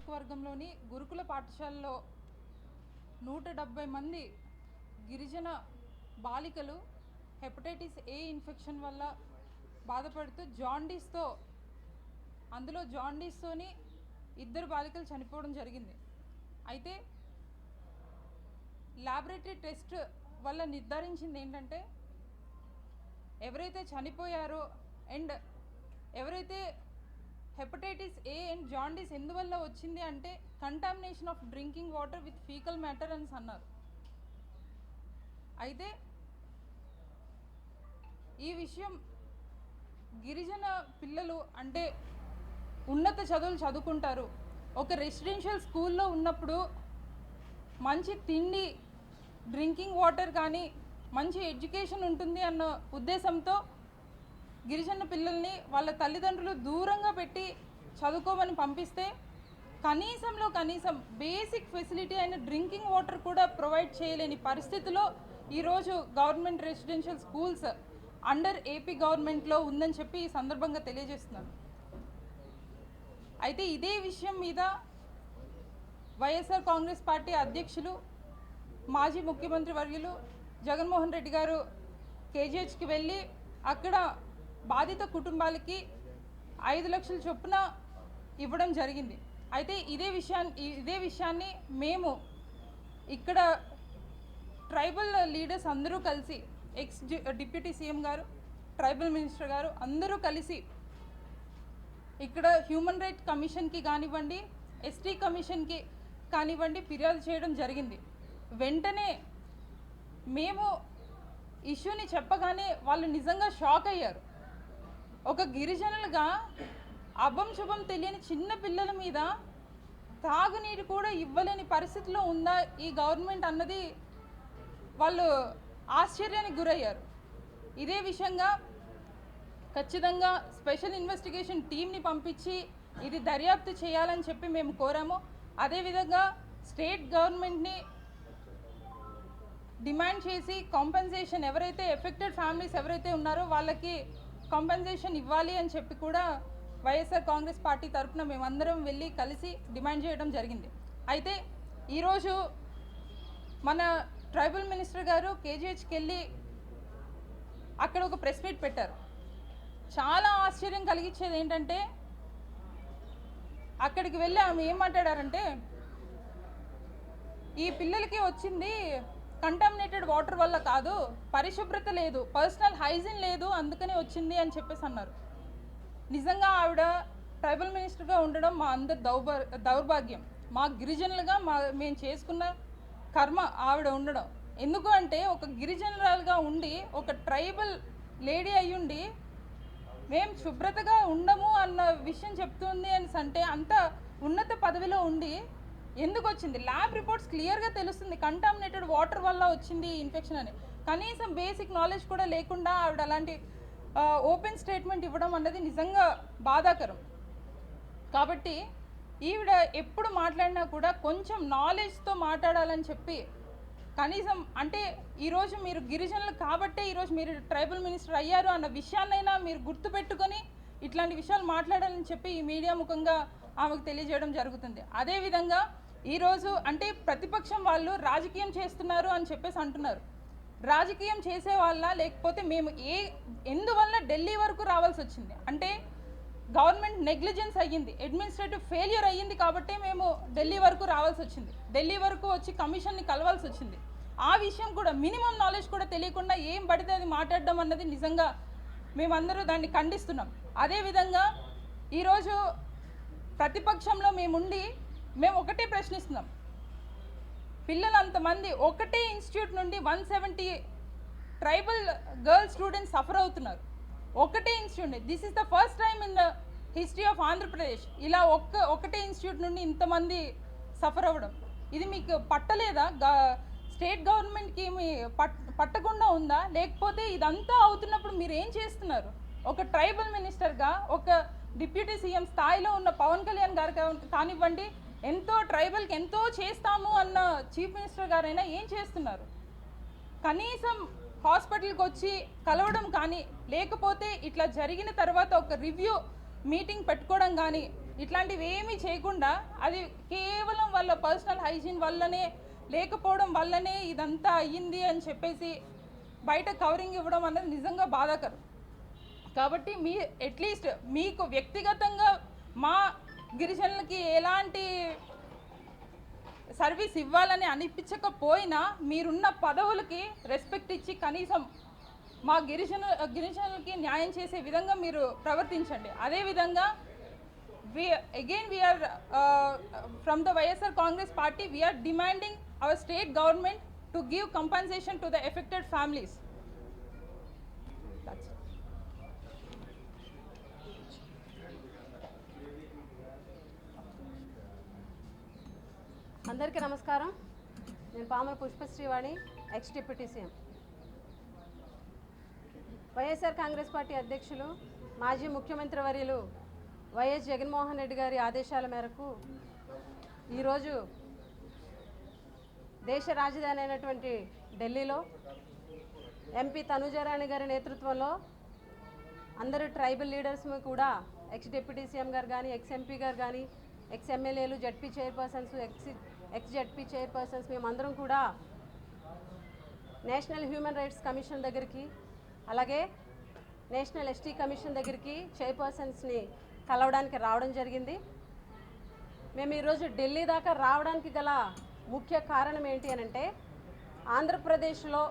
నియోజకవర్గంలోని గురుకుల పాఠశాలలో 170 మంది గిరిజన బాలికలు హెపటైటిస్ ఏ ఇన్ఫెక్షన్ వల్ల బాధపడుతూ జాండీస్తోని 2 బాలికలు చనిపోవడం జరిగింది. అయితే ల్యాబొరేటరీ టెస్ట్ వల్ల నిర్ధారించింది ఏంటంటే ఎవరైతే చనిపోయారో అండ్ ఎవరైతే హెపటైటిస్ ఏ అండ్ జాండీస్ ఎందువల్ల వచ్చింది అంటే contamination of drinking water with faecal matter అని అన్నారు. అయితే ఈ విషయం గిరిజన పిల్లలు అంటే ఉన్నత చదువులు చదువుకుంటారు, ఒక రెసిడెన్షియల్ స్కూల్లో ఉన్నప్పుడు మంచి తిండి, డ్రింకింగ్ వాటర్ కానీ మంచి ఎడ్యుకేషన్ ఉంటుంది అన్న ఉద్దేశంతో గిరిజన పిల్లల్ని వాళ్ళ తల్లిదండ్రులు దూరంగా పెట్టి చదువుకోమని పంపిస్తే కనీసం బేసిక్ ఫెసిలిటీ అయిన డ్రింకింగ్ వాటర్ కూడా ప్రొవైడ్ చేయలేని పరిస్థితిలో ఈరోజు government residential schools under AP గవర్నమెంట్లో ఉందని చెప్పి ఈ సందర్భంగా తెలియజేస్తున్నాను. అయితే ఇదే విషయం మీద వైఎస్ఆర్ కాంగ్రెస్ పార్టీ అధ్యక్షులు మాజీ ముఖ్యమంత్రి వర్యులు జగన్మోహన్ రెడ్డి గారు కేజీహెచ్కి వెళ్ళి అక్కడ బాధిత కుటుంబాలకి 5 లక్షల చొప్పున ఇవ్వడం జరిగింది. అయితే ఇదే విషయాన్ని మేము ఇక్కడ ట్రైబల్ లీడర్స్ అందరూ కలిసి ఎక్స్ డిప్యూటీ సీఎం గారు, ట్రైబల్ మినిస్టర్ గారు అందరూ కలిసి ఇక్కడ హ్యూమన్ రైట్స్ కమిషన్కి కానివ్వండి, ఎస్టీ కమిషన్కి కానివ్వండి ఫిర్యాదు చేయడం జరిగింది. వెంటనే మేము ఇష్యూని చెప్పగానే వాళ్ళు నిజంగా షాక్ అయ్యారు. ఒక గిరిజనులుగా అభం శుభం తెలియని చిన్న పిల్లల మీద తాగునీరు కూడా ఇవ్వలేని పరిస్థితిలో ఉందా ఈ గవర్నమెంట్ అన్నది వాళ్ళు ఆశ్చర్యానికి గురయ్యారు. ఇదే విషయంగా ఖచ్చితంగా స్పెషల్ ఇన్వెస్టిగేషన్ టీమ్ని పంపించి ఇది దర్యాప్తు చేయాలని చెప్పి మేము కోరాము. అదేవిధంగా స్టేట్ గవర్నమెంట్ని డిమాండ్ చేసి కాంపెన్సేషన్ ఎవరైతే ఎఫెక్టెడ్ ఫ్యామిలీస్ ఎవరైతే ఉన్నారో వాళ్ళకి కాంపెన్సేషన్ ఇవ్వాలి అని చెప్పి కూడా వైఎస్ఆర్ కాంగ్రెస్ పార్టీ తరఫున మేమందరం వెళ్ళి కలిసి డిమాండ్ చేయడం జరిగింది. అయితే ఈరోజు మన ట్రైబల్ మినిస్టర్ గారు కేజీహెచ్కి వెళ్ళి అక్కడ ఒక ప్రెస్ మీట్ పెట్టారు. చాలా ఆశ్చర్యం కలిగించేది ఏంటంటే అక్కడికి వెళ్ళి ఆమె ఏం మాట్లాడారంటే ఈ పిల్లలకి వచ్చింది కంటామినేటెడ్ వాటర్ వల్ల కాదు, పరిశుభ్రత లేదు, పర్సనల్ హైజీన్ లేదు, అందుకనే వచ్చింది అని చెప్పేసి అన్నారు. నిజంగా ఆవిడ ట్రైబల్ మినిస్టర్గా ఉండడం మా అందరి దౌర్భాగ్యం. మా గిరిజనులుగా మేము చేసుకున్న కర్మ ఆవిడ ఉండడం. ఎందుకు అంటే ఒక గిరిజనురాలుగా ఉండి ఒక ట్రైబల్ లేడీ అయ్యుండి మేము శుభ్రతగా ఉండము అన్న విషయం చెప్తుంది అని అంటే అంత ఉన్నత పదవిలో ఉండి ఎందుకు వచ్చింది? ల్యాబ్ రిపోర్ట్స్ క్లియర్గా తెలుస్తుంది కంటామినేటెడ్ వాటర్ వల్ల వచ్చింది ఇన్ఫెక్షన్ అని. కనీసం బేసిక్ నాలెడ్జ్ కూడా లేకుండా ఆవిడ అలాంటి ఓపెన్ స్టేట్మెంట్ ఇవ్వడం అన్నది నిజంగా బాధాకరం. కాబట్టి ఈవిడ ఎప్పుడు మాట్లాడినా కూడా కొంచెం నాలెడ్జ్తో మాట్లాడాలని చెప్పి కనీసం అంటే ఈరోజు మీరు గిరిజనులు కాబట్టే ఈరోజు మీరు ట్రైబల్ మినిస్టర్ అయ్యారు అన్న విషయాన్నైనా మీరు గుర్తుపెట్టుకొని ఇట్లాంటి విషయాలు మాట్లాడాలని చెప్పి ఈ మీడియా ముఖంగా ఆమెకు తెలియజేయడం జరుగుతుంది. అదేవిధంగా ఈరోజు అంటే ప్రతిపక్షం వాళ్ళు రాజకీయం చేస్తున్నారు అని చెప్పేసి అంటున్నారు. రాజకీయం చేసే వాళ్ళ లేకపోతే మేము ఎందువల్ల ఢిల్లీ వరకు రావాల్సి వచ్చింది అంటే గవర్నమెంట్ నెగ్లిజెన్స్ అయ్యింది, అడ్మినిస్ట్రేటివ్ ఫెయిల్యూర్ అయ్యింది కాబట్టి మేము ఢిల్లీ వరకు రావాల్సి వచ్చింది. ఢిల్లీ వరకు వచ్చి కమిషన్ని కలవాల్సి వచ్చింది. ఆ విషయం కూడా మినిమం నాలెడ్జ్ కూడా తెలియకుండా ఏం పడితే అది మాట్లాడడం అన్నది నిజంగా మేమందరూ దాన్ని ఖండిస్తున్నాం. అదేవిధంగా ఈరోజు ప్రతిపక్షంలో మేము ఒకటే ప్రశ్నిస్తున్నాం. పిల్లలు అంతమంది ఒకటే ఇన్స్టిట్యూట్ నుండి 170 ట్రైబల్ గర్ల్స్ స్టూడెంట్స్ సఫర్ అవుతున్నారు. ఒకటే institute. This is the first time in the history of Andhra Pradesh ఇలా ఒకటే ఇన్స్టిట్యూట్ నుండి ఇంతమంది సఫర్ అవ్వడం. ఇది మీకు పట్టలేదా? స్టేట్ గవర్నమెంట్కి ఏమి పట్టకుండా ఉందా? లేకపోతే ఇదంతా అవుతున్నప్పుడు మీరు ఏం చేస్తున్నారు? ఒక ట్రైబల్ మినిస్టర్గా ఒక డిప్యూటీ సీఎం స్థాయిలో ఉన్న పవన్ కళ్యాణ్ గారు కానివ్వండి, ఎంతో ట్రైబల్కి ఎంతో చేస్తాము అన్న చీఫ్ మినిస్టర్ గారైనా ఏం చేస్తున్నారు? కనీసం హాస్పిటల్కి వచ్చి కలవడం కానీ లేకపోతే ఇట్లా జరిగిన తర్వాత ఒక రివ్యూ మీటింగ్ పెట్టుకోవడం కానీ ఇట్లాంటివి ఏమీ చేయకుండా అది కేవలం వాళ్ళ పర్సనల్ హైజీన్ వల్లనే లేకపోవడం వల్లనే ఇదంతా అయ్యింది అని చెప్పేసి బయట కవరింగ్ ఇవ్వడం అనేది నిజంగా బాధాకరం. కాబట్టి అట్లీస్ట్ మీకు వ్యక్తిగతంగా మా గిరిజనులకి ఎలాంటి సర్వీస్ ఇవ్వాలని అనిపించకపోయినా మీరున్న పదవులకి రెస్పెక్ట్ ఇచ్చి కనీసం మా గిరిజనులకి న్యాయం చేసే విధంగా మీరు ప్రవర్తించండి. అదేవిధంగా we are from the YSR Congress party, we are demanding our state government to give compensation to the affected families. That's it. అందరికీ నమస్కారం. నేను పామర Pushpasreevani, ex deputy CM. YSR Congress party అధ్యక్షులు మాజీ ముఖ్యమంత్రి వర్యులు వైఎస్ జగన్మోహన్ రెడ్డి గారి ఆదేశాల మేరకు ఈరోజు దేశ రాజధాని అయినటువంటి ఢిల్లీలో ఎంపీ తనుజారాణి గారి నేతృత్వంలో అందరూ ట్రైబల్ లీడర్స్ కూడా ఎక్స్ డిప్యూటీ సీఎం గారు కానీ, ఎక్స్ ఎంపీ గారు కానీ, ఎక్స్ ఎమ్మెల్యేలు, ZP chairpersons, X ZP chairpersons మేమందరం కూడా నేషనల్ హ్యూమన్ రైట్స్ కమిషన్ దగ్గరికి, అలాగే నేషనల్ ఎస్టీ కమిషన్ దగ్గరికి చైర్పర్సన్స్ని కలవడానికి రావడం జరిగింది. మేము ఈరోజు ఢిల్లీ దాకా రావడానికి గల ముఖ్య కారణం ఏంటి అనంటే, ఆంధ్రప్రదేశ్లో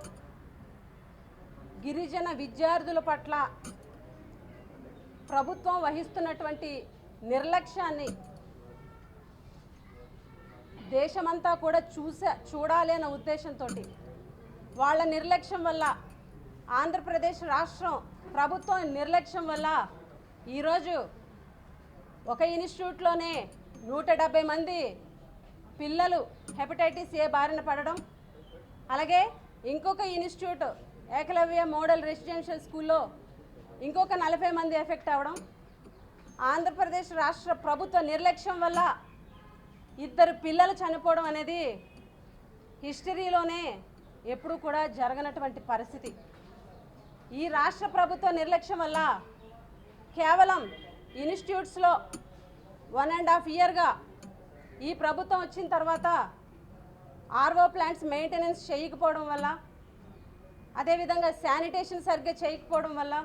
గిరిజన విద్యార్థుల పట్ల ప్రభుత్వం వహిస్తున్నటువంటి నిర్లక్ష్యాన్ని దేశమంతా కూడా చూడాలి అన్న ఉద్దేశంతో వాళ్ళ నిర్లక్ష్యం వల్ల, ఆంధ్రప్రదేశ్ రాష్ట్రం ప్రభుత్వం నిర్లక్ష్యం వల్ల ఈరోజు ఒక ఇన్స్టిట్యూట్లోనే 170 మంది పిల్లలు హెపటైటిస్ ఏ బారిన పడడం, అలాగే ఇంకొక ఇన్స్టిట్యూట్ ఏకలవ్య మోడల్ రెసిడెన్షియల్ స్కూల్లో ఇంకొక 40 మంది ఎఫెక్ట్ అవ్వడం, ఆంధ్రప్రదేశ్ రాష్ట్ర ప్రభుత్వ నిర్లక్ష్యం వల్ల 2 పిల్లలు చనిపోవడం అనేది హిస్టరీలోనే ఎప్పుడు కూడా జరగనటువంటి పరిస్థితి. ఈ రాష్ట్ర ప్రభుత్వ నిర్లక్ష్యం వల్ల కేవలం ఇన్స్టిట్యూట్స్లో 1.5 ఇయర్గా ఈ ప్రభుత్వం వచ్చిన తర్వాత ఆర్ఓ ప్లాంట్స్ మెయింటెనెన్స్ చేయకపోవడం వల్ల, అదేవిధంగా శానిటేషన్ సరిగ్గా చేయకపోవడం వల్ల,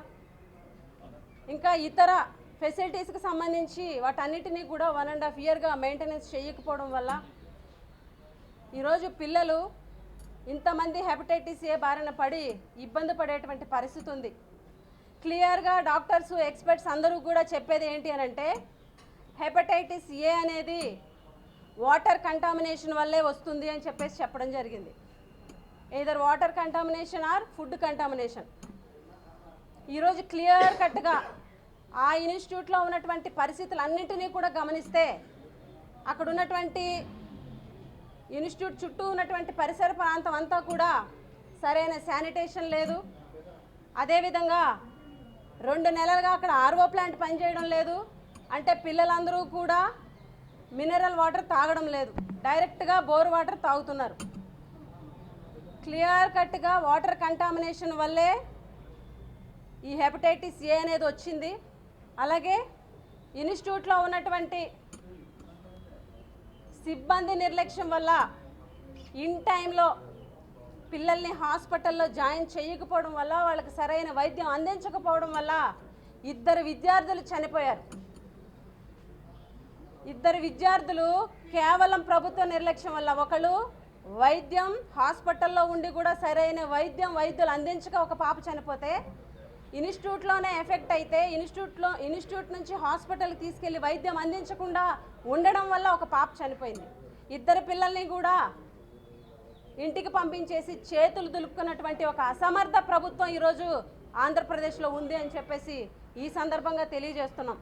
ఇంకా ఇతర ఫెసిలిటీస్కి సంబంధించి వాటన్నిటినీ కూడా 1.5 ఇయర్గా మెయింటెనెన్స్ చేయకపోవడం వల్ల ఈరోజు పిల్లలు ఇంతమంది హెపటైటిస్ ఏ బారిన పడి ఇబ్బంది పడేటువంటి పరిస్థితి ఉంది. క్లియర్గా డాక్టర్స్, ఎక్స్పర్ట్స్ అందరూ కూడా చెప్పేది ఏంటి అని అంటే, హెపటైటిస్ ఏ అనేది వాటర్ కంటామినేషన్ వల్లే వస్తుంది అని చెప్పడం జరిగింది. either water contamination or food contamination. ఈరోజు క్లియర్ కట్గా ఆ ఇన్స్టిట్యూట్లో ఉన్నటువంటి పరిస్థితులన్నింటినీ కూడా గమనిస్తే, అక్కడ ఉన్నటువంటి ఇన్స్టిట్యూట్ చుట్టూ ఉన్నటువంటి పరిసర ప్రాంతం అంతా కూడా సరైన శానిటేషన్ లేదు. అదేవిధంగా 2 నెలలుగా అక్కడ ఆర్ఓ ప్లాంట్ పనిచేయడం లేదు. అంటే పిల్లలందరూ కూడా మినరల్ వాటర్ తాగడం లేదు, డైరెక్ట్గా బోర్ వాటర్ తాగుతున్నారు. క్లియర్ కట్గా వాటర్ కంటామినేషన్ వల్లే ఈ హెపటైటిస్ ఏ అనేది వచ్చింది. అలాగే ఇన్స్టిట్యూట్లో ఉన్నటువంటి సిబ్బంది నిర్లక్ష్యం వల్ల ఇన్ టైంలో పిల్లల్ని హాస్పిటల్లో జాయిన్ చేయకపోవడం వల్ల, వాళ్ళకి సరైన వైద్యం అందించకపోవడం వల్ల 2 విద్యార్థులు చనిపోయారు. 2 విద్యార్థులు కేవలం ప్రభుత్వ నిర్లక్ష్యం వల్ల, ఒకళ్ళు వైద్యం హాస్పిటల్లో ఉండి కూడా సరైన వైద్యులు అందించక ఒక పాప చనిపోతే, ఇన్స్టిట్యూట్లోనే ఎఫెక్ట్ అయితే ఇన్స్టిట్యూట్ నుంచి హాస్పిటల్కి తీసుకెళ్ళి వైద్యం అందించకుండా ఉండడం వల్ల ఒక పాప చనిపోయింది. 2 పిల్లల్ని కూడా ఇంటికి పంపించేసి చేతులు దులుపుకున్నటువంటి ఒక అసమర్థ ప్రభుత్వం ఈరోజు ఆంధ్రప్రదేశ్లో ఉంది అని చెప్పేసి ఈ సందర్భంగా తెలియజేస్తున్నాం.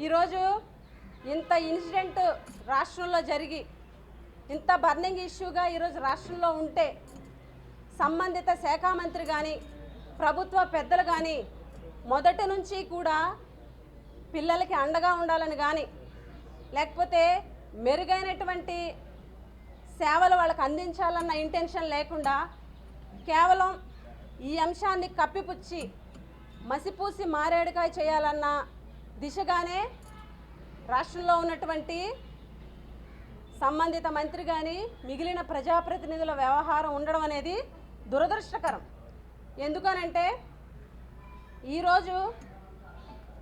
ఈరోజు ఇంత ఇన్సిడెంట్ రాష్ట్రంలో జరిగి, ఇంత బర్నింగ్ ఇష్యూగా ఈరోజు రాష్ట్రంలో ఉంటే, సంబంధిత శాఖ మంత్రి కానీ, ప్రభుత్వ పెద్దలు కానీ మొదటి నుంచి కూడా పిల్లలకి అండగా ఉండాలని కానీ, లేకపోతే మెరుగైనటువంటి సేవలు వాళ్ళకి అందించాలన్న ఇంటెన్షన్ లేకుండా కేవలం ఈ అంశాన్ని కప్పిపుచ్చి మసిపూసి మారేడుకాయ చేయాలన్న దిశగానే రాష్ట్రంలో ఉన్నటువంటి సంబంధిత మంత్రి కానీ మిగిలిన ప్రజాప్రతినిధుల వ్యవహారం ఉండడం అనేది దురదృష్టకరం. ఎందుకనంటే ఈరోజు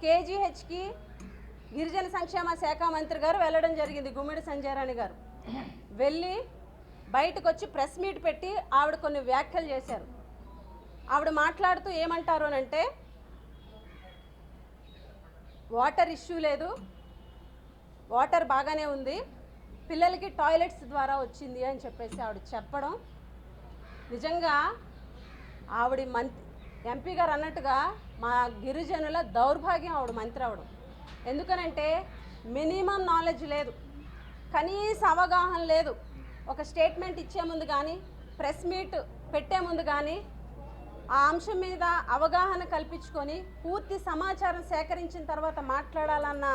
కేజీహెచ్కి గిరిజన సంక్షేమ శాఖ మంత్రి గారు వెళ్ళడం జరిగింది, గుమ్మిడి సంజయరాణి గారు. వెళ్ళి బయటకు వచ్చి ప్రెస్ మీట్ పెట్టి ఆవిడ కొన్ని వ్యాఖ్యలు చేశారు. ఆవిడ మాట్లాడుతూ ఏమంటారు అనంటే, వాటర్ ఇష్యూ లేదు, వాటర్ బాగానే ఉంది, పిల్లలకి టాయిలెట్స్ ద్వారా వచ్చింది అని చెప్పేసి ఆవిడ చెప్పడం నిజంగా ఆవిడ ఎంపీ గారు అన్నట్టుగా మా గిరిజనుల దౌర్భాగ్యం ఆవిడ మంత్రి అవడం. ఎందుకనంటే మినిమం నాలెడ్జ్ లేదు, కనీస అవగాహన లేదు. ఒక స్టేట్మెంట్ ఇచ్చే ముందు కానీ ప్రెస్ మీట్ పెట్టే ముందు కానీ ఆ అంశం మీద అవగాహన కల్పించుకొని పూర్తి సమాచారం సేకరించిన తర్వాత మాట్లాడాలన్న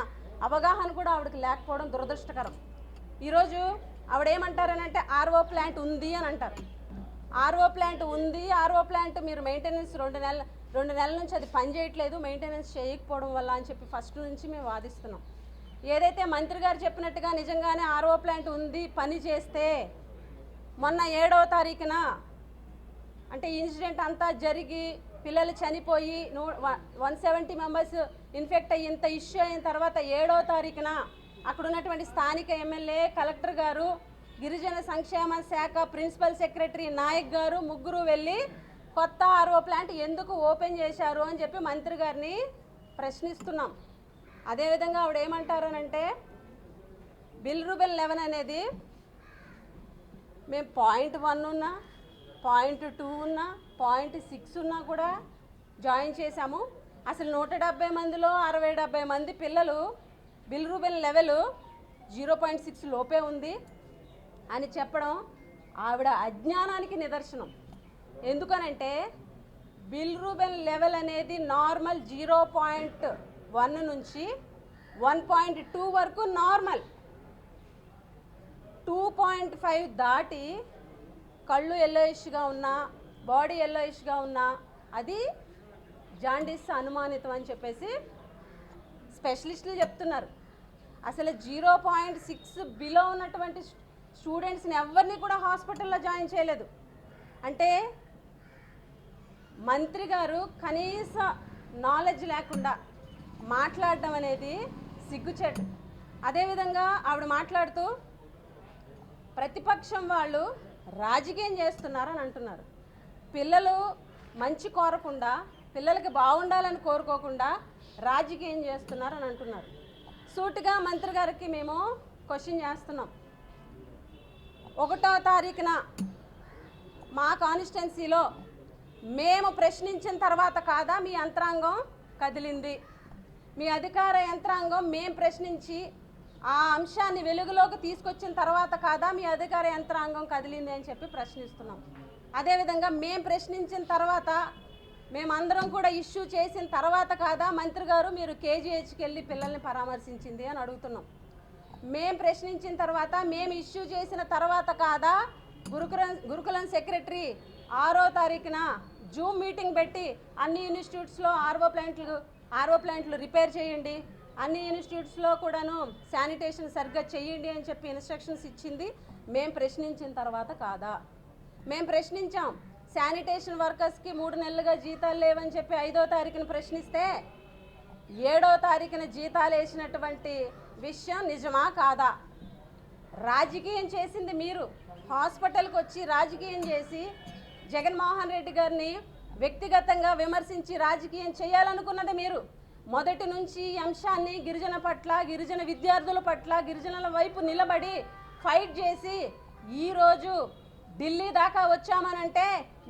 అవగాహన కూడా ఆవిడకి లేకపోవడం దురదృష్టకరం. ఈరోజు ఆవిడ ఏమంటారనంటే ఆర్ఓ ప్లాంట్ ఉంది అని అంటారు. ఆర్ఓ ప్లాంట్ ఉంది, ఆర్ఓ ప్లాంట్ మీరు మెయింటెనెన్స్ 2 నెలల నుంచి అది పనిచేయట్లేదు, మెయింటెనెన్స్ చేయకపోవడం వల్ల అని చెప్పి ఫస్ట్ నుంచి మేము వాదిస్తున్నాం. ఏదైతే మంత్రి గారు చెప్పినట్టుగా నిజంగానే ఆర్ఓ ప్లాంట్ ఉంది, పని చేస్తే మొన్న 7వ తారీఖున అంటే ఇన్సిడెంట్ అంతా జరిగి పిల్లలు చనిపోయి 170 మెంబర్స్ ఇన్ఫెక్ట్ అయ్యి ఇంత ఇష్యూ అయిన తర్వాత 7వ తారీఖున అక్కడ ఉన్నటువంటి స్థానిక ఎమ్మెల్యే, కలెక్టర్ గారు, గిరిజన సంక్షేమ శాఖ ప్రిన్సిపల్ సెక్రటరీ నాయక్ గారు ముగ్గురు వెళ్ళి కొత్త ఆర్ఓ ప్లాంట్ ఎందుకు ఓపెన్ చేశారు అని చెప్పి మంత్రి గారిని ప్రశ్నిస్తున్నాం. అదేవిధంగా ఆవిడ ఏమంటారు అంటే బిల్రూబెన్ 11 అనేది మేము 0.1 ఉన్నా, 0.2 ఉన్నా, 0.6 ఉన్నా కూడా జాయిన్ చేశాము. అసలు 170 మందిలో 60-70 మంది పిల్లలు బిల్రూబెన్ లెవెల్ 0.6 లోపే ఉంది అని చెప్పడం ఆవిడ అజ్ఞానానికి నిదర్శనం. ఎందుకనంటే బిల్రూబెన్ లెవెల్ అనేది నార్మల్ 0.1 నుంచి 1.2 వరకు నార్మల్. 2.5 దాటి కళ్ళు ఎల్లోయిష్గా ఉన్నా, బాడీ ఎల్లోయిష్గా ఉన్నా అది జాండీస్ అనుమానితం అని చెప్పేసి స్పెషలిస్టులు చెప్తున్నారు. అసలు 0.6 బిలో ఉన్నటువంటి స్టూడెంట్స్ని ఎవరిని కూడా హాస్పిటల్లో జాయిన్ చేయలేదు. అంటే మంత్రి గారు కనీస నాలెడ్జ్ లేకుండా మాట్లాడడం అనేది సిగ్గుచేటు. అదేవిధంగా ఆవిడ మాట్లాడుతూ ప్రతిపక్షం వాళ్ళు రాజకీయం చేస్తున్నారని అంటున్నారు. పిల్లలు మంచి కోరకుండా, పిల్లలకి బాగుండాలని కోరుకోకుండా రాజకీయం చేస్తున్నారని అంటున్నారు. సూటిగా మంత్రి గారికి మేము క్వశ్చన్ చేస్తున్నాం. 1వ తారీఖున మా కాన్స్టిట్యున్సీలో మేము ప్రశ్నించిన తర్వాత కాదా మీ యంత్రాంగం కదిలింది? మీ అధికార యంత్రాంగం మేము ప్రశ్నించి ఆ అంశాన్ని వెలుగులోకి తీసుకొచ్చిన తర్వాత కాదా మీ అధికార యంత్రాంగం కదిలింది అని చెప్పి ప్రశ్నిస్తున్నాం. అదేవిధంగా మేము ప్రశ్నించిన తర్వాత, మేమందరం కూడా ఇష్యూ చేసిన తర్వాత కాదా మంత్రి గారు మీరు కేజీహెచ్కి వెళ్ళి పిల్లల్ని పరామర్శించింది అని అడుగుతున్నాం. మేము ప్రశ్నించిన తర్వాత, మేము ఇష్యూ చేసిన తర్వాత కాదా గురుకులం సెక్రటరీ 6వ తారీఖున జూమ్ మీటింగ్ పెట్టి అన్ని ఇన్స్టిట్యూట్స్లో ఆర్ఓ ప్లాంట్లు రిపేర్ చేయండి, అన్ని ఇన్స్టిట్యూట్స్లో కూడాను శానిటేషన్ సరిగ్గా చేయండి అని చెప్పి ఇన్స్ట్రక్షన్స్ ఇచ్చింది మేము ప్రశ్నించిన తర్వాత కాదా? మేము ప్రశ్నించాం. శానిటేషన్ వర్కర్స్కి 3 నెలలుగా జీతాలు లేవని చెప్పి 5వ తారీఖున ప్రశ్నిస్తే 7వ తారీఖున జీతాలు వేసినటువంటి విషయం నిజమా కాదా? రాజకీయం చేసింది మీరు. హాస్పిటల్కి వచ్చి రాజకీయం చేసి జగన్మోహన్ రెడ్డి గారిని వ్యక్తిగతంగా విమర్శించి రాజకీయం చేయాలనుకున్నది మీరు. మొదటి నుంచి ఈ అంశాన్ని గిరిజన పట్ల, గిరిజన విద్యార్థుల పట్ల, గిరిజనుల వైపు నిలబడి ఫైట్ చేసి ఈరోజు ఢిల్లీ దాకా వచ్చామనంటే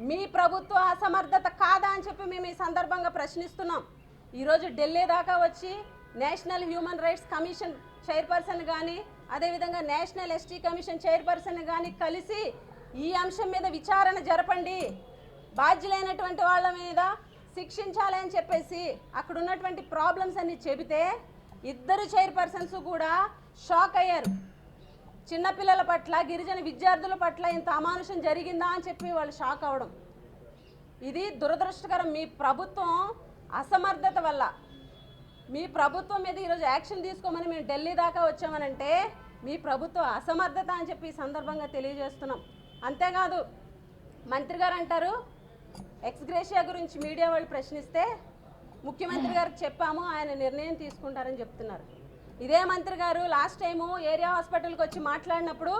మీ ప్రభుత్వ అసమర్థత కాదా అని చెప్పి మేము ఈ సందర్భంగా ప్రశ్నిస్తున్నాం. ఈరోజు ఢిల్లీ దాకా వచ్చి national human rights commission chairperson కానీ, అదేవిధంగా నేషనల్ ఎస్టీ కమిషన్ చైర్పర్సన్ కానీ కలిసి ఈ అంశం మీద విచారణ జరపండి, బాధ్యులైనటువంటి వాళ్ళ మీద శిక్షించాలి అని చెప్పేసి అక్కడ ఉన్నటువంటి ప్రాబ్లమ్స్ అన్ని చెబితే ఇద్దరు చైర్పర్సన్స్ కూడా షాక్ అయ్యారు. చిన్నపిల్లల పట్ల, గిరిజన విద్యార్థుల పట్ల ఇంత అమానుషం జరిగిందా అని చెప్పి వాళ్ళు షాక్ అవ్వడం ఇది దురదృష్టకరం. మీ ప్రభుత్వం అసమర్థత వల్ల, మీ ప్రభుత్వం మీద ఈరోజు యాక్షన్ తీసుకోమని మేము ఢిల్లీ దాకా వచ్చామనంటే మీ ప్రభుత్వ అసమర్థత అని చెప్పి ఈ సందర్భంగా తెలియజేస్తున్నాం. అంతేకాదు మంత్రి గారు అంటారు ఎక్స్గ్రేషియా గురించి మీడియా వాళ్ళు ప్రశ్నిస్తే ముఖ్యమంత్రి గారికి చెప్పాము, ఆయన నిర్ణయం తీసుకుంటారని చెప్తున్నారు. ఇదే మంత్రి గారు లాస్ట్ టైము ఏరియా హాస్పిటల్కి వచ్చి మాట్లాడినప్పుడు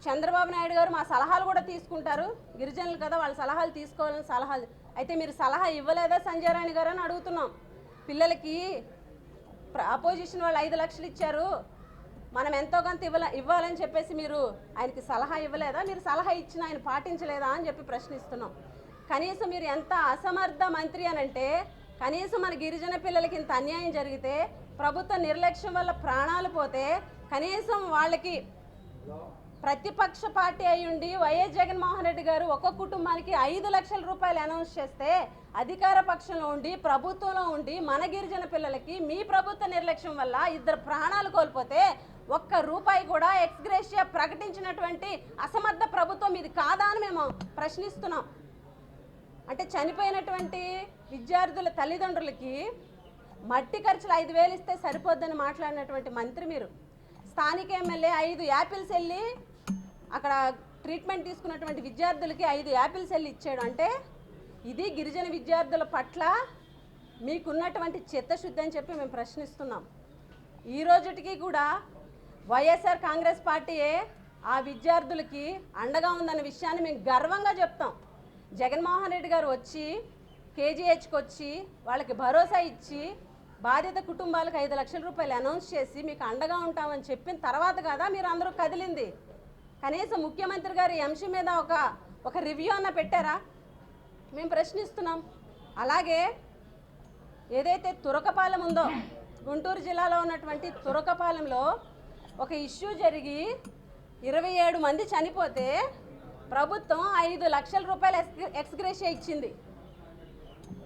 చంద్రబాబు నాయుడు గారు మా సలహాలు కూడా తీసుకుంటారు, గిరిజనులు కదా వాళ్ళ సలహాలు తీసుకోవాలని సలహాలు, అయితే మీరు సలహా ఇవ్వలేదా సంజయ్ రాణి గారు అని అడుగుతున్నాం. పిల్లలకి అపోజిషన్ వాళ్ళు 5 లక్షలు ఇచ్చారు, మనం ఎంతో కొంత ఇవ్వాలని చెప్పేసి మీరు ఆయనకి సలహా ఇవ్వలేదా, మీరు సలహా ఇచ్చిన ఆయన పాటించలేదా అని చెప్పి ప్రశ్నిస్తున్నాం. కనీసం మీరు ఎంత అసమర్థ మంత్రి అనంటే కనీసం మన గిరిజన పిల్లలకి ఇంత అన్యాయం జరిగితే ప్రభుత్వ నిర్లక్ష్యం వల్ల ప్రాణాలు పోతే కనీసం వాళ్ళకి ప్రతిపక్ష పార్టీ అయ్యుండి వైఎస్ జగన్మోహన్ రెడ్డి గారు ఒక్కొక్క కుటుంబానికి 5 లక్షల రూపాయలు అనౌన్స్ చేస్తే అధికార పక్షంలో ఉండి ప్రభుత్వంలో ఉండి మన గిరిజన పిల్లలకి మీ ప్రభుత్వ నిర్లక్ష్యం వల్ల 2 ప్రాణాలు కోల్పోతే ఒక్క రూపాయి కూడా ఎక్స్గ్రేషియా ప్రకటించినటువంటి అసమర్థ ప్రభుత్వం ఇది కాదా అని మేము ప్రశ్నిస్తున్నాం. అంటే చనిపోయినటువంటి విద్యార్థుల తల్లిదండ్రులకి మట్టి ఖర్చులు 5,000 ఇస్తే సరిపోద్దని మాట్లాడినటువంటి మంత్రి మీరు. స్థానిక ఎమ్మెల్యే 5 యాపిల్స్ వెళ్ళి అక్కడ ట్రీట్మెంట్ తీసుకున్నటువంటి విద్యార్థులకి 5 యాపిల్స్ వెళ్ళి ఇచ్చాడు. అంటే ఇది గిరిజన విద్యార్థుల పట్ల మీకున్నటువంటి చిత్తశుద్ధి అని చెప్పి మేము ప్రశ్నిస్తున్నాం. ఈ రోజుటికి కూడా వైఎస్ఆర్ కాంగ్రెస్ పార్టీయే ఆ విద్యార్థులకి అండగా ఉందన్న విషయాన్ని మేము గర్వంగా చెప్తాం. జగన్మోహన్ రెడ్డి గారు వచ్చి కేజీహెచ్కి వచ్చి వాళ్ళకి భరోసా ఇచ్చి బాధిత కుటుంబాలకు 5 లక్షల రూపాయలు అనౌన్స్ చేసి మీకు అండగా ఉంటామని చెప్పిన తర్వాత కదా మీరు అందరూ కదిలింది. కనీసం ముఖ్యమంత్రి గారు ఈ అంశం మీద ఒక రివ్యూ అన్న పెట్టారా మేము ప్రశ్నిస్తున్నాం. అలాగే ఏదైతే తురకపాలెం ఉందో గుంటూరు జిల్లాలో ఉన్నటువంటి తురకపాలెంలో ఒక ఇష్యూ జరిగి 27 మంది చనిపోతే ప్రభుత్వం 5 లక్షల రూపాయలు ఎక్స్గ్రేషియా ఇచ్చింది.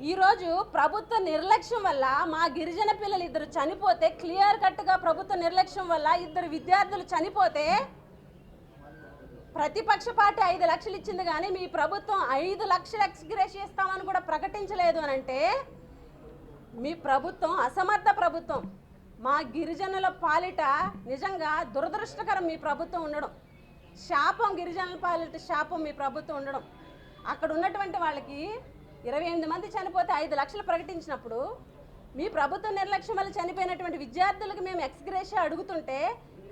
ఈరోజు ప్రభుత్వ నిర్లక్ష్యం వల్ల మా గిరిజన పిల్లలు 2 చనిపోతే క్లియర్ కట్గా ప్రభుత్వ నిర్లక్ష్యం వల్ల 2 విద్యార్థులు చనిపోతే ప్రతిపక్ష పార్టీ 5 లక్షలు ఇచ్చింది కానీ మీ ప్రభుత్వం 5 లక్షలు ఎక్స్గ్రేషియా ఇస్తామని కూడా ప్రకటించలేదు అని అంటే మీ ప్రభుత్వం అసమర్థ ప్రభుత్వం. మా గిరిజనుల పాలిట నిజంగా దురదృష్టకరం మీ ప్రభుత్వం ఉండడం, శాపం గిరిజనుల పాలిట శాపం మీ ప్రభుత్వం ఉండడం. అక్కడ ఉన్నటువంటి వాళ్ళకి 28 మంది చనిపోతే 5 లక్షలు ప్రకటించినప్పుడు మీ ప్రభుత్వ నిర్లక్ష్యం వల్ల చనిపోయినటువంటి విద్యార్థులకు మేము ఎక్స్గ్రేషియా అడుగుతుంటే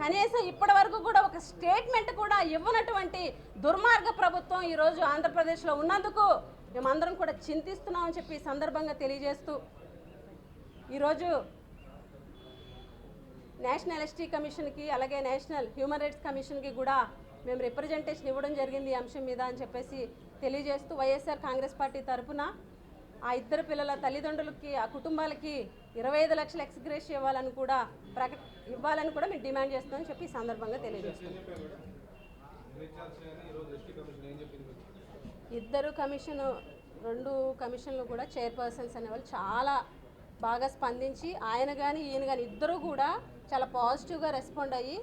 కనీసం ఇప్పటి వరకు కూడా ఒక స్టేట్మెంట్ కూడా ఇవ్వనటువంటి దుర్మార్గ ప్రభుత్వం ఈరోజు ఆంధ్రప్రదేశ్లో ఉన్నందుకు మేమందరం కూడా చింతిస్తున్నామని చెప్పి ఈ సందర్భంగా తెలియజేస్తూ ఈరోజు నేషనల్ ఎస్టీ కమిషన్కి అలాగే నేషనల్ హ్యూమన్ రైట్స్ కమిషన్కి కూడా మేము రిప్రజెంటేషన్ ఇవ్వడం జరిగింది ఈ అంశం మీద అని చెప్పేసి తెలియజేస్తూ వైఎస్ఆర్ కాంగ్రెస్ పార్టీ తరఫున ఆ 2 పిల్లల తల్లిదండ్రులకి ఆ కుటుంబాలకి 25 లక్షల ఎక్స్గ్రేషియా ఇవ్వాలని కూడా మేము డిమాండ్ చేస్తామని చెప్పి ఈ సందర్భంగా తెలియజేస్తాం. 2 కమిషన్లు కూడా చైర్పర్సన్స్ అనేవాళ్ళు చాలా బాగా స్పందించి ఆయన కానీ ఈయన కానీ ఇద్దరు కూడా చాలా పాజిటివ్గా రెస్పాండ్ అయ్యి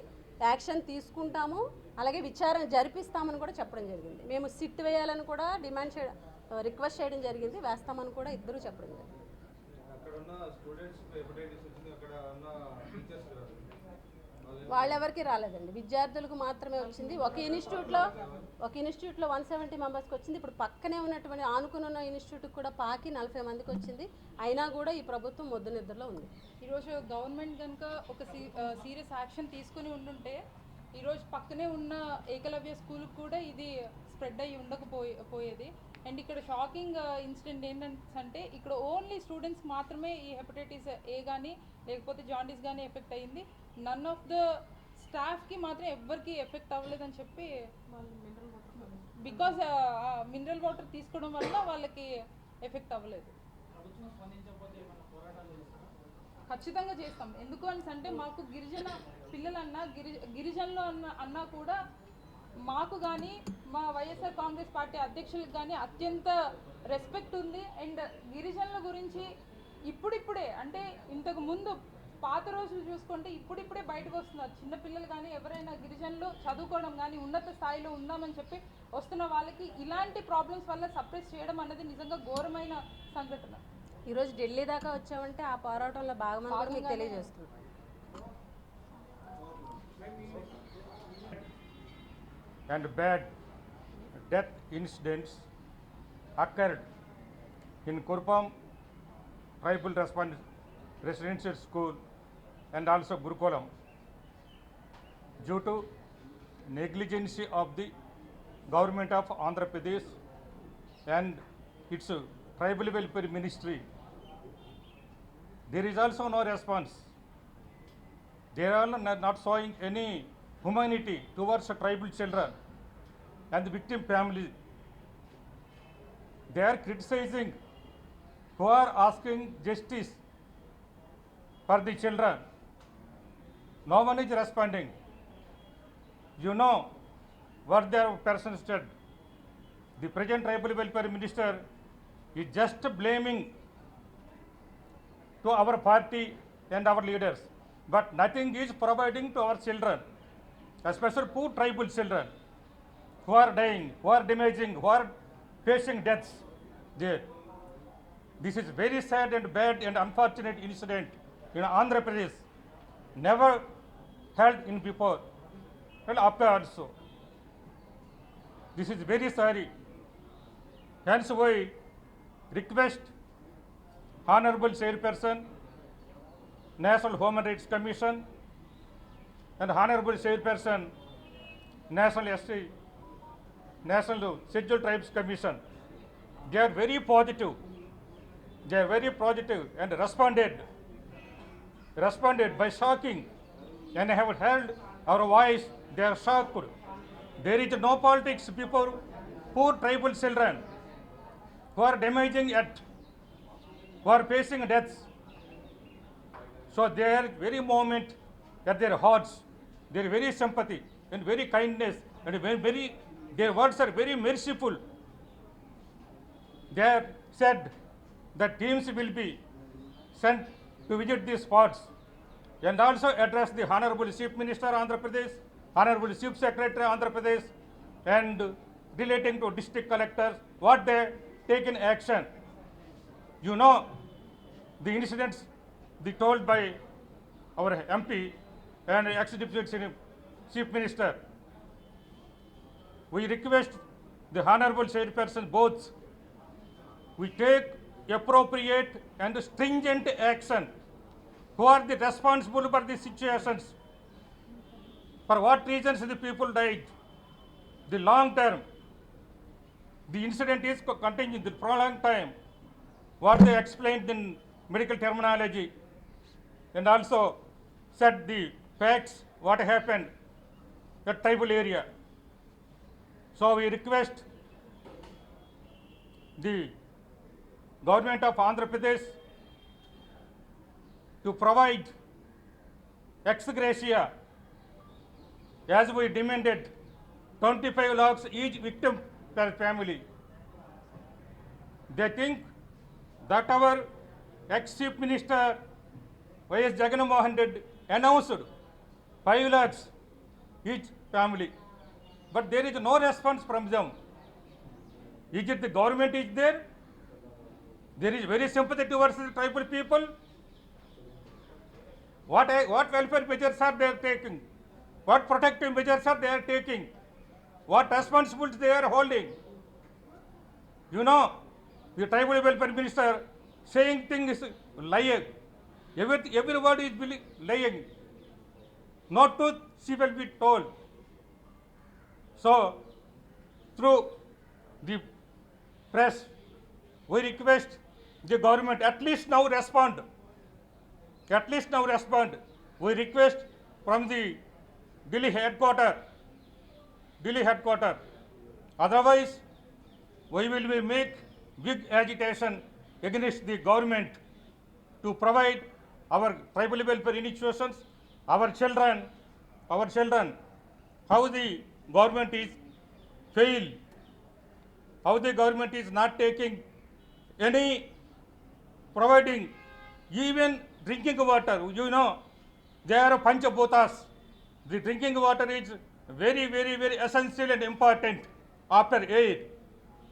యాక్షన్ తీసుకుంటాము అలాగే విచారణ జరిపిస్తామని కూడా చెప్పడం జరిగింది. మేము సిట్ వేయాలని కూడా రిక్వెస్ట్ చేయడం జరిగింది, వేస్తామని కూడా ఇద్దరు చెప్పడం జరిగింది. వాళ్ళెవరికి రాలేదండి, విద్యార్థులకు మాత్రమే వచ్చింది. ఒక ఇన్స్టిట్యూట్లో 170 మెంబర్స్కి వచ్చింది. ఇప్పుడు పక్కనే ఉన్నటువంటి ఆనుకుని ఉన్న ఇన్స్టిట్యూట్కి కూడా పాకి 40 మందికి వచ్చింది. అయినా కూడా ఈ ప్రభుత్వం మొద్దు నిద్రలో ఉంది. ఈరోజు గవర్నమెంట్ కనుక ఒక సీరియస్ యాక్షన్ తీసుకుని ఉండుంటే ఈరోజు పక్కనే ఉన్న ఏకలవ్య స్కూల్కి కూడా ఇది స్ప్రెడ్ అయ్యి ఉండకపోయేది. అండ్ ఇక్కడ షాకింగ్ ఇన్సిడెంట్ ఏంటంటే ఇక్కడ ఓన్లీ స్టూడెంట్స్ మాత్రమే ఈ హెపటైటిస్ ఏ కానీ లేకపోతే జాండీస్ కానీ ఎఫెక్ట్ అయ్యింది. నన్ ఆఫ్ ద స్టాఫ్కి మాత్రం ఎవ్వరికి ఎఫెక్ట్ అవ్వలేదని చెప్పి బికాజ్ మినరల్ వాటర్ తీసుకోవడం వల్ల వాళ్ళకి ఎఫెక్ట్ అవ్వలేదు. ఖచ్చితంగా చేస్తాం. ఎందుకు అంటే మాకు గిరిజన పిల్లలన్నా గిరిజనులు అన్నా కూడా మాకు కానీ మా వైఎస్ఆర్ కాంగ్రెస్ పార్టీ అధ్యక్షులకు కానీ అత్యంత రెస్పెక్ట్ ఉంది. అండ్ గిరిజనుల గురించి ఇప్పుడిప్పుడే అంటే ఇంతకు ముందు పాత రోజులు చూసుకుంటే ఇప్పుడిప్పుడే బయటకు వస్తున్నారు చిన్నపిల్లలు కానీ ఎవరైనా గిరిజనులు చదువుకోవడం కానీ ఉన్నత స్థాయిలో ఉందామని చెప్పి వస్తున్న వాళ్ళకి ఇలాంటి ప్రాబ్లమ్స్ వల్ల సప్రెస్ చేయడం అన్నది నిజంగా ఘోరమైన సంఘటన. ఈరోజు ఢిల్లీ దాకా వచ్చామంటే ఆ పోరాటంలో భాగమని కూడా మీకు తెలియజేస్తుంది. And bad death incidents occurred in Kurpam Tribal Residential School and also Gurukulam due to negligence of the government of Andhra Pradesh and its tribal welfare ministry. There is also no response. They are not showing any humanity towards the tribal children and the victim families. They are criticizing who are asking justice for the children. No one is responding. You know what their person said. The present tribal welfare minister is just blaming to our party and our leaders, but nothing is providing to our children, especially poor tribal children who are dying, who are damaging, who are facing deaths there. This is very sad and bad and unfortunate incident in Andhra Pradesh, never held in before, and after also. This is very sorry. Hence we request Honorable Chairperson, National Human Rights Commission, and Honorable Chairperson, National Scheduled Tribes Commission. They are very positive. They are very positive and responded by shocking, and have heard our voice. They are shocked. There is no politics before poor tribal children who are damaging yet, who are facing deaths. So they are very moment at their hearts, their very sympathy and very kindness, and very their words are very merciful. They have said that teams will be sent to visit these spots and also address the Honorable Chief Minister Andhra Pradesh, Honorable Chief Secretary Andhra Pradesh, and relating to district collectors what they taken action. You know the incidents told by our MP and ex-deputy Chief Minister. We request the Honorable Chairperson both, we take appropriate and stringent action. Who are the responsible for these situations? For what reasons the people died? The long term. The incident is continuing the prolonged time. What they explained in medical terminology, and also said the facts what happened at tribal area. So we request the government of Andhra Pradesh to provide ex gratia as we demanded 25 lakhs each victim per family. They think that our ex-Chief Minister Y.S. Jagan Mohan Reddy announced 5 lakhs each family, but there is no response from them. Is it the government is there? There is very sympathy towards the tribal people. What welfare measures are they taking? What protective measures are they taking? What responsibilities they are holding? You know, the tribal welfare minister saying things is lying. Every word is lying. No truth she will be told. So, through the press, we request the government at least now respond. At least now respond. We request from the Delhi headquarters. Otherwise, we will make big agitation against the government to provide our tribal welfare institutions, our children, how the government is failed, how the government is not taking any providing even drinking water. You know, they are Panchabhutas. The drinking water is very, very, very essential and important after air.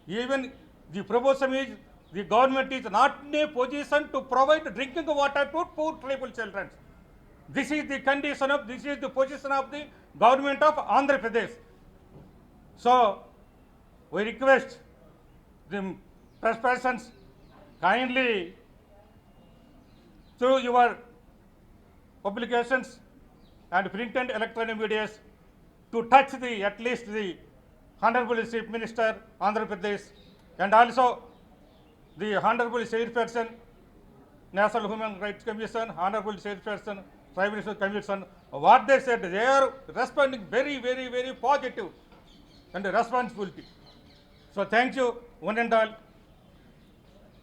Even the proposal is the government is not in a position to provide drinking water to poor tribal children. This is the condition of, this is the position of the government of Andhra Pradesh. So, we request the press persons kindly through your publications and print and electronic medias to touch the, at least the Honorable Chief Minister, Andhra Pradesh, and also the Honorable Chairperson, National Human Rights Commission, Honorable Chairperson, Tribal Commission. What they said, they are responding very, very, very positive and responsibility. So thank you, one and all.